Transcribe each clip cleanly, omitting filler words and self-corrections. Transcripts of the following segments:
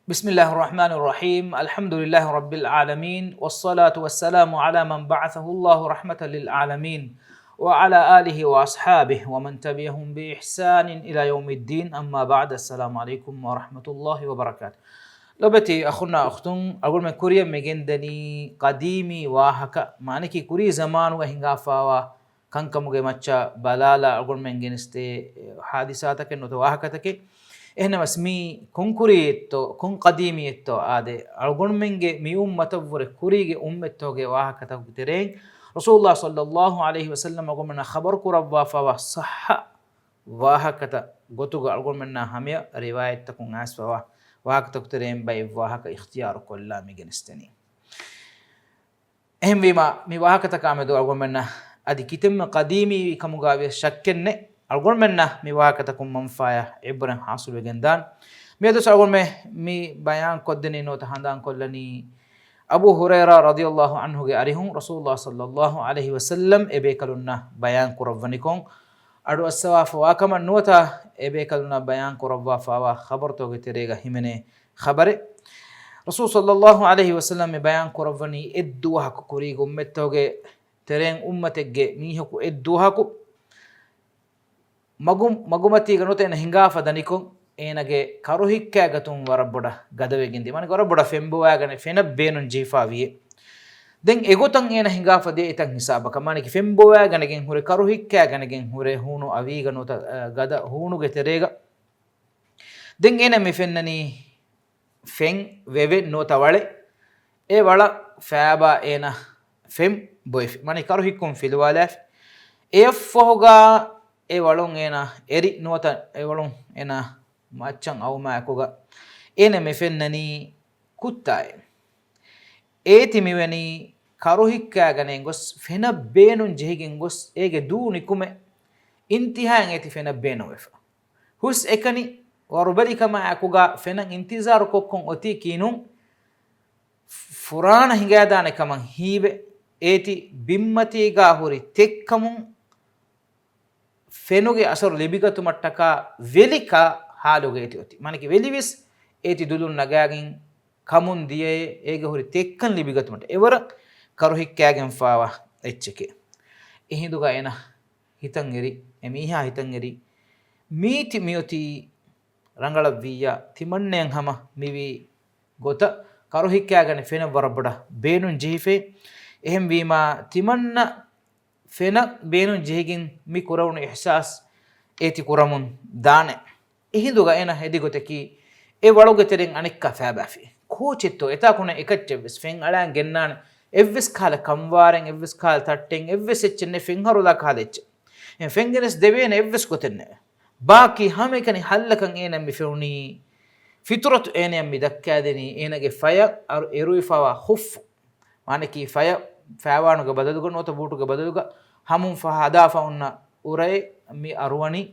بسم الله الرحمن الرحيم الحمد لله رب العالمين والصلاة والسلام على من بعثه الله رحمة للعالمين وعلى آله وأصحابه ومن تبعهم بإحسان إلى يوم الدين أما بعد السلام عليكم ورحمة الله وبركاته. لبتي أخونا أختم أقول من كوريا مجندني قديمي واهكا معنى كوري زمان وهنغافا كان كموجي ماتشا بلالا أقول من جنستي حادثاتك إنه تواهكتك إحنا مسمي كون كوريتو كون قديميتو آده أرغون منجي مي أمة كوريجي أمتوجي واها كتبترين رسول الله صلى الله عليه وسلم أقول منا خبر كربا فوا صح واها كتا قطوغ أقول منا هميا رواية تكون ناس فوا واها كتبترين باي واها كاختيار كلا ميجنستني أهم بما مي واها كتكامدو أقول منا أدي كتم قديمي كمغاوي شكني أقول منا مي واكتكم منفايا عبرة حاصل وجندان ميدوس أقول مي بيان كدني نوت هندان كلني أبو هريرة رضي الله عنه جاريهم رسول الله صلى الله عليه وسلم إبيكلنا بيان كرفنيكم أدو السواف واكم النوتا إبيكلنا بيان كرفوا فوا خبرتو جتريجا همني خبر رسول صلى الله عليه وسلم بيان كرفني إدوها كوريجو متوجي ترين أمتك ميهكو إدوها ಮಗುಮತಿ ಗನುತೇನ ಹಿಂಗಾಫದನಿಕೊಂ ಏನಗೆ ಕರುಹಿಕ್ಕಾಗತುಂ ವರಬ್ಬೊಡ ಗದವೆಗಿಂದಿ ಮನೆ ವರಬ್ಬೊಡ ಫೆಂಬುವಾಗನೆ ಫೆನ ಬೇನುನ್ ಜೀಫಾವಿಯೆ ದೆನ್ ಎಗೊತಂ ಏನ ಹಿಂಗಾಫದೆ ಇತಂ ಹಿಸಾಬಕ ಮನೆಗೆ ಫೆಂಬುವಾಗನೆಗೆಂ ಹುರೆ ಕರುಹಿಕ್ಕಾಗನೆಗೆಂ ಹುರೆ ಹೂನು ಅವೀಗನುತ ಗದ ಹೂನುಗೆ ತೆರೆಗ ದೆನ್ ಏನ ಮಿ ಫೆನ್ನನಿ ಫೆಂ ವೆವೆ ನೋತವಳೆ ಎ ವಳ ಫ್ಯಾಬಾ ಏನ ಫೆಂ ಬೊಯ್ ಮನೆ ಕರುಹಿಕ್ಕುಂ ಫಿಲ್ವಾಲಾಫ್ ಎಫ್ಫೋಗಾ e walon ena eri nuota e walon ena machan awma akuga ene me fennani kuttae eti miweni karuhikka ganen gos fena beenun jehigen gos ege duuni kume intihaan eti fena beenu efa hus ekani warubali kama akuga fena intizar kokkon oti kinun furana hingadane kaman hibe eti bimmati ga huri tekkamun ಫೆನುಗೆ ಅಸರು ಲಿಬಿಗತು ಮಟ್ಟಕ ವೆಲಿಕ ಹಾಲುಗೆ ಏತಿ ಒತಿ ಮನಕೆ ವೆಲಿವಿಸ್ ಏತಿ ದುಲುನ್ ನಗಾಗಿನ್ ಕಮುನ್ ದಿಯೆ ಏಗೆ ಹುರಿ ತೆಕ್ಕನ್ ಲಿಬಿಗತು ಮಟ್ಟ ಎವರ ಕರುಹಿಕ್ಕಾಗೆನ್ ಫಾವ ಎಚ್ಚಕೆ ಇಹಿಂದುಗ ಏನ ಹಿತಂ ಎರಿ ಎಮೀಹಾ ಹಿತಂ ಎರಿ ಮೀತಿ ಮಿಯೊತಿ ರಂಗಳ ವಿಯ ತಿಮಣ್ಣೆನ್ ಹಮ ಮಿವಿ ಗೊತ ಕರುಹಿಕ್ಕಾಗನೆ ಫೆನ ವರಬಡ ಬೇನುನ್ ಜಿಹಿಫೆ ಎಹಂ ವೀಮಾ ತಿಮಣ್ಣ ಫೆನ ಬೇನುನ್ ಜಿಹಿಗಿನ್ ಮಿ ಕುರವನು ಇಹ್ಸಾಸ್ ಏತಿ ಕುರಮುನ್ ದಾನೆ ಇಹಿಂದುಗ ಏನ ಹೆದಿಗೊತಕಿ ಎ ವಳುಗೆ ತೆರೆನ್ ಅನಿಕ್ಕ ಫ್ಯಾಬಾಫಿ ಕೋಚಿತ್ತೋ ಎತಾಕುನ ಎಕಚ್ಚೆವ್ವಿಸ್ ಫೆನ್ ಅಳಾನ್ ಗೆನ್ನಾನ ಎವ್ವಿಸ್ ಕಾಲ ಕಂವಾರೆನ್ ಎವ್ವಿಸ್ ಕಾಲ ತಟ್ಟೆನ್ ಎವ್ವಿಸ್ ಎಚ್ಚೆನ್ನೆ ಫೆನ್ ಹರುಲ ಕಾಲೆಚ್ಚೆ ಎ ಫೆಂಗೆನೆಸ್ ದೆವೇನ ಎವ್ವಿಸ್ ಗೊತೆನ್ನೆ ಬಾಕಿ ಹಮೇಕನಿ ಹಲ್ಲಕನ್ ಏನ ಮಿ ಫೆউನಿ ಫಿತುರತು ಏನೆ ಮಿ ದಕ್ಕಾದೆನಿ ಏನಗೆ ಫಯ ಅರು ಎರುಯಿಫಾವ ಹುಫ್ ಮಾನಕಿ ಫಯ ಫෑವಾನುಗ ಬದಲುಗ ನೋತ ಬೂಟುಗ ಬದಲುಗ ಹಮುಂ ಫಹ ಅದಾಫ ಉನ್ನ ಉರೈ ಮಿ ಅರುವಣಿ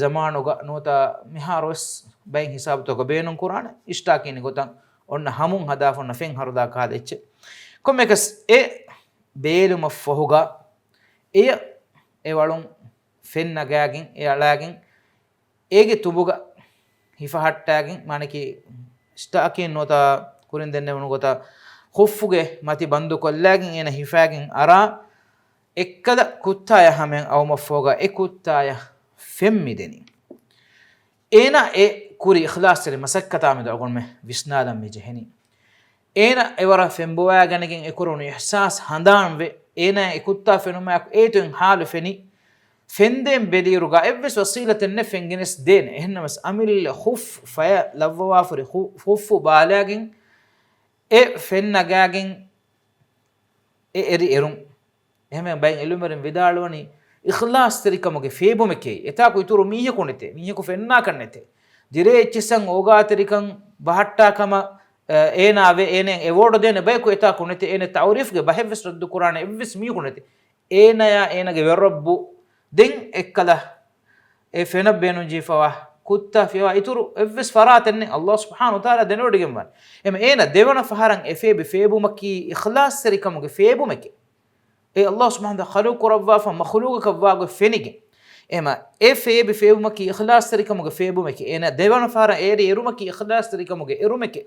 ಜಮಾನುಗ ನೋತ ಮಿಹಾರೋಸ್ ಬೈನ್ ಹಿಸಾಬ್ ತೊಗ ಬೇನುಂ ಕುರಾಣ ಇಷ್ಟಾಕಿನಿ ಗೊತ್ತಂ ಒನ್ನ ಹಮುಂ ಹದಾಫ ಉನ್ನ ಫೆಂ ಹರುದಾ ಕಾದೆಚ್ಚೆ ಕೊಮ್ಮೆಕಸ್ ಎ ಬೇಲುಮ ಫಹುಗ ಎಯ ಎ ವಳುಂ ಫೆನ್ ನಗಾಗಿನ್ ಎ ಅಳಾಗಿನ್ ಏಗೆ ತುಬುಗ ಹಿಫಹಟ್ಟಾಗಿನ್ ಮಾನಕಿ ಇಷ್ಟಾಕಿನ್ ನೋತ ಕುರಿನ್ ದೆನ್ನೆ ಉನು ಗೊತ್ತ ಖುಫ್ಫುಗೆ ಮತಿ ಬಂದು ಕೊಲ್ಲಾಗಿನ್ ಏನ ಹಿಫಾಗಿನ್ ಅರಾ ಎಕ್ಕದ ಕುತ್ತಾಯ ಹಮೆನ್ ಅವಮಫೋಗ ಎ ಕುತ್ತಾಯ ಫೆಮ್ಮಿದೆನಿ ಏನ ಎ ಕುರಿ ಇಖ್ಲಾಸ್ರಿ ಮಸಕ್ಕತಾಮಿದ ಅಗೊಳ್ಮೆ ವಿಸ್ನಾದಂ ಮಿ ಜೆಹೆನಿ ಏನ ಎವರ ಫೆಂಬುವಾಗನಿಗಿನ್ ಎ ಕುರುನು ಇಹ್ಸಾಸ್ ಹಂದಾನ್ವೆ ಏನ ಎ ಕುತ್ತಾ ಫೆನುಮಾಕ್ ಏತುನ್ ಹಾಲು ಫೆನಿ ಫೆಂದೆನ್ ಬೆಲಿರುಗ ಎವ್ವೆಸ್ ವಸೀಲತೆನ್ನೆ ಫೆಂಗಿನೆಸ್ ದೇನೆ ಎಹನ್ನಮಸ್ ಅಮಿಲ್ ಖುಫ್ ಫಯ ಲವ್ವಾಫುರಿ ಖುಫ್ಫು ಬಾಲಾಗಿನ್ e fennagagen e eri erum ehme bayin elumerin vidalwani ikhlas terikamuge febumeke eta ko ituru mihe konete mihe ko fenna kannete dire echisan oga terikan bahatta kama ena ave enen award dene bay ko eta konete ene ta'rif ge bahvis raddu qur'an evvis mi konete ena ya ena ge werabbu den ekkala e fena benu jifawa kutta fiwa ituru evvis faratenne Allah subhanahu wa ta'ala denodigen ban em ena devana faharan efebe febumaki ikhlas serikamuge febumeke e Allah subhanahu wa ta'ala khaluq rabba fa makhluq kawwa fenige ema e feebe feebumaki ikhlas tarikamuge feebumeki ena devana fara eri erumaki ikhlas tarikamuge erumeke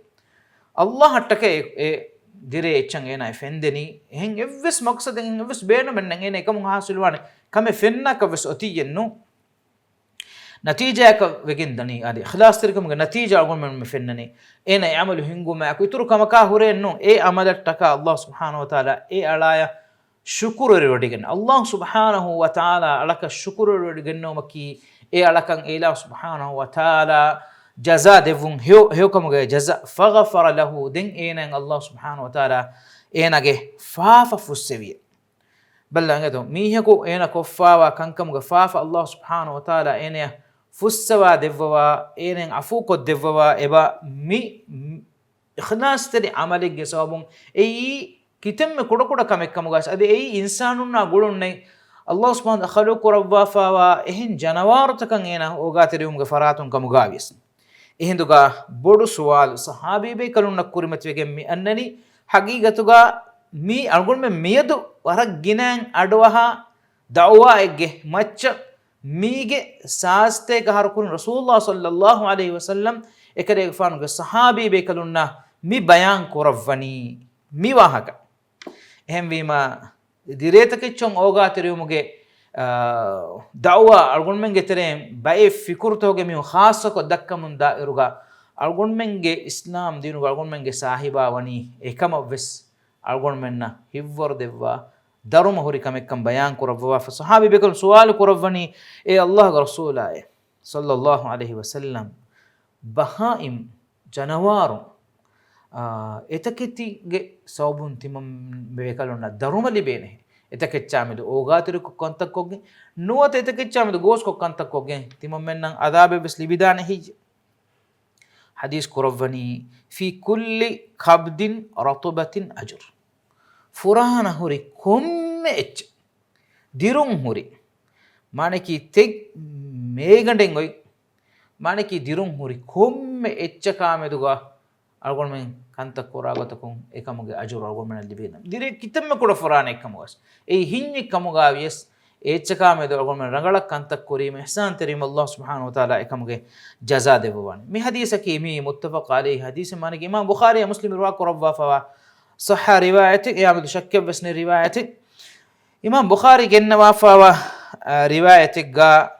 Allah hattake e dire echan ena fendeni hen evves maqsaden evves beenu men ena ekamun hasulwane kame fenna kavs otiyennu natija ka vegindani adi ikhlas tarikamuge natija algon men fennani ena amalu hinguma ku ituru kamaka hurennu e amalattaka Allah subhanahu wa taala e alaya ಶುಕ್ರರು ಒಡಿಗನ್ ಅಲ್ಲಾಹ್ ಸುಬ್ಹಾನಹು ವ ತಆಲಾ ಅಲಕ ಶುಕ್ರರು ಒಡಿಗನ್ನೋ ಮಕ್ಕಿ ಎ ಅಲಕಂ ಇಲಾ ಸುಬ್ಹಾನಹು ವ ತಆಲಾ ಜಜಾ ದೆವುಂ ಹೇಕಮುಗೆ ಜಜಾ ಫಗಫರ ಲಹು ದೆನ್ ಏನಂ ಅಲ್ಲಾಹ್ ಸುಬ್ಹಾನಹು ವ ತಆಲಾ ಏನಗೆ ಫಾಫ ಫುಸ್ಸೆವಿಯ ಬಲ್ಲಂಗದು ಮೀಹಕು ಏನ ಕೊಫಾವ ಕಂಕಮುಗೆ ಫಾಫ ಅಲ್ಲಾಹ್ ಸುಬ್ಹಾನಹು ವ ತಆಲಾ ಏನೆ ಫುಸ್ಸವಾ ದೆವ್ವಾ ಏನಂ ಅಫೂ ಕೊದ್ದೆವ್ವಾ ಎಬ ಮಿ ಇಖ್ಲಾಸ್ ತರಿ ಅಮಲಿಗೆ ಸಬುಂ ಎಯಿ kitemme koda koda kamekkamugas ade ei insanunna gulunnai Allah subhanahu wa ta'ala khaluqu rabbafawa ehin janawaratakan ena ogateriumge faratun kamugavis ehinduga bodu suwal sahabi be kalunna kurimatwege mi annani hagigatuga mi algonme miyadu warak ginan adwaha da'wa egge macca mige saaste gaharkun rasulullah sallallahu alaihi wasallam ekade fanuge sahabi be kalunna mi bayan koravani mi wahaka එහෙම වීම දිරේතකෙච්චොන් ඕගාතරියුමුගේ දවවා අල්ගොන්මෙන්ගේ තරෙන් බයි ෆිකුර්තෝගේ මිහු ખાસක දක්කමුන් දායිරුගා අල්ගොන්මෙන්ගේ ඉස්ලාම් දිනුගා අල්ගොන්මෙන්ගේ සාහිබා වනි එකම වෙස් අල්ගොන්මෙන්න හිව්වර දෙවවා දරුම හොරි කමෙක්කම් බයාන් කරවවා සහාබි බෙකල් සුවාල කරවනි ඒ අල්ලාහ්ගේ රසූලාය සල්ලල්ලාහු අලයිහි වසල්ලම් බහායිම් ජනවාරු එතකෙතිගේ සවබුන් තිමම් බේකලොන්න දරුමලි බේනේ එතකෙච්චාමිද ඕගාතිරක කොන්තක්කොගේ නුවත එතකෙච්චාමිද ගෝස්කො කන්තක්කොගේ තිමම් මෙන්නම් අදාබෙ බස් ලිබිදාන හිජ හදීස් කුරවනි ෆී කුල්ලි කබ්දින් රතුබතින් අජර් ෆුරාන හුරි කොම්මෙ එච්ච දිරුම් හුරි මානකි තෙක් මේගඬෙන් ඔයි මානකි දිරුම් හුරි කොම්මෙ එච්ච කාමෙදුගා algonmen kanta koragotokun ekamuge ajur algonmen libena dire kitemme koda forane ekamugas ei hinni kamuga yes echaka me algonmen rangala kanta korime ihsan terim Allah subhanahu wa taala ekamuge jaza dewan mi hadisa ki mi muttafaq alayhi hadis mane imam bukhari ya muslim riwayat korwa fa sahha riwayat ya amad shakkab basne riwayat imam bukhari gennawa fa riwayat ga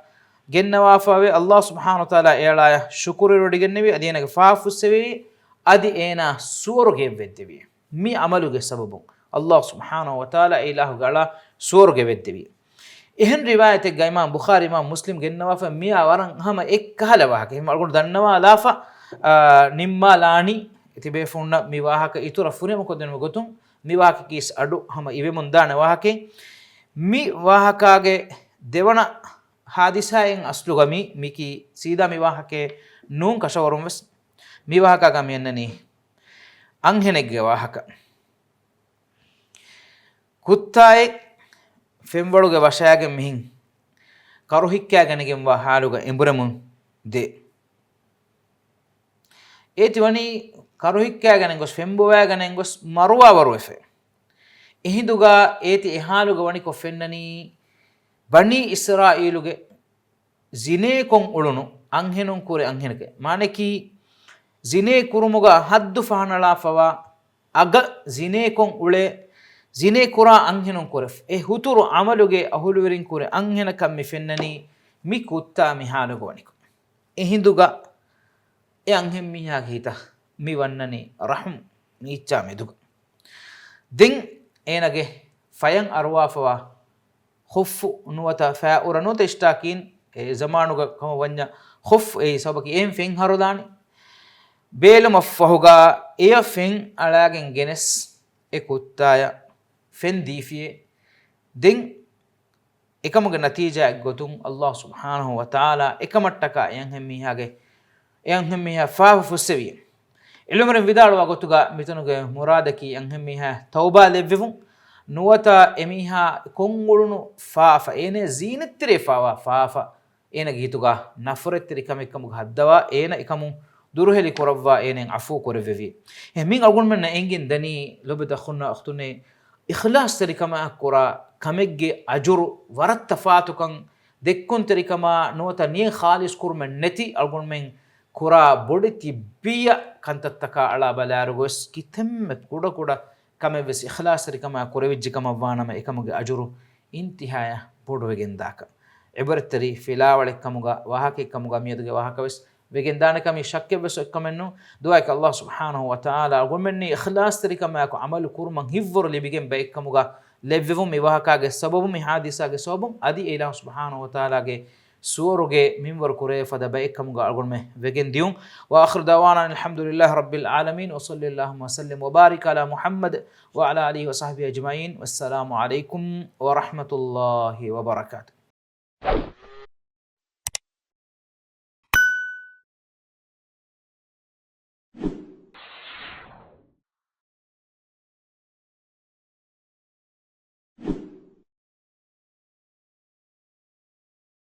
gennawa fa Allah subhanahu wa taala elaya shukuru rodigennevi adinage faafusevi adi ena suoruge veddevi mi amaluge sababu Allah subhanahu wa taala ilahu gala suoruge veddevi ehen riwayat ek imam bukhari imam muslim gennawa fa mi awaran hama ek kahala wahake him algon dannawa lafa nimma lani itibe funna mi wahaka itura furem kodden gotum mi wahaka kis adu hama ive mundana wahake mi wahakage devana hadisayen aslugami miki sida mi wahake nun kashawarum wes mi wahaka gam yennani anhenegge wahaka kuttaye femwaluge washayage mihin karuhikkagenegen wa haluga emburamun de eti wani karuhikkagenen gos fembuwagenen gos maruwa waruefe ehinduga eti ehaluga wani ko fennani bani israiluge zine kon ulunu anhenun kure anheneke maneki zine kurumuga haddu fahanala fawa aga zine kon ule zine kura anhenun kuref e huturu amaluge ahuluwerin kure anhena kam mi fennani mi kutta mi halugo waniko e hinduga e anhem mi ha hita mi wannani rahum ni icha meduga den enage fayan arwa fawa khuffu nuwata fa'ura nuta istakin e zamanuga kama wanya khuf e sabaki em fen harudani beeluma fahuga eya fen alagen genes e kuttaya fen difiye den ekamuge natija gotum Allah subhanahu wa taala ekamattaka yan hemmiha fa fusevi ilumren vidalwa gotuga mitunuge muradaki yan hemmiha tauba levvum nuwata emiha kongulunu faafa ene zinettire faafa ena gituga nafrettire kamekkamuge haddawa ena ekamu duruheli koravwa enen afu korevevi min algun men engin dani lobda khunna akhtune ikhlas tari kama akura kamegge ajuru warat tafatukan دكون تريكما نوتا نين خالص كورمن نتي ألقون من كورا بودتي بيا كانت تكا على بلارغوس كي تمت كودا كودا كما بس إخلاص تريكما كوريوجي كما وانا ما إكما أجرو انتهايا بودو وجن داك عبرت تري فيلا ولك كموغا وهاكي كموغا ميدغا وهاكا بس وجن دانك مي شك بس كمنو دعاك الله سبحانه وتعالى أقول مني إخلاص تريكما يكو عمل كورمن هيفور اللي بيجن بيك كموغا لبيفهم يوهاكا سببهم حادثة سببهم أدي إله سبحانه وتعالى سورجي منور كوري فدا بيكم قالوا مه وجن ديوم وآخر دعوانا الحمد لله رب العالمين وصلى اللهم وسلم وبارك على محمد وعلى آله وصحبه أجمعين والسلام عليكم ورحمة الله وبركاته.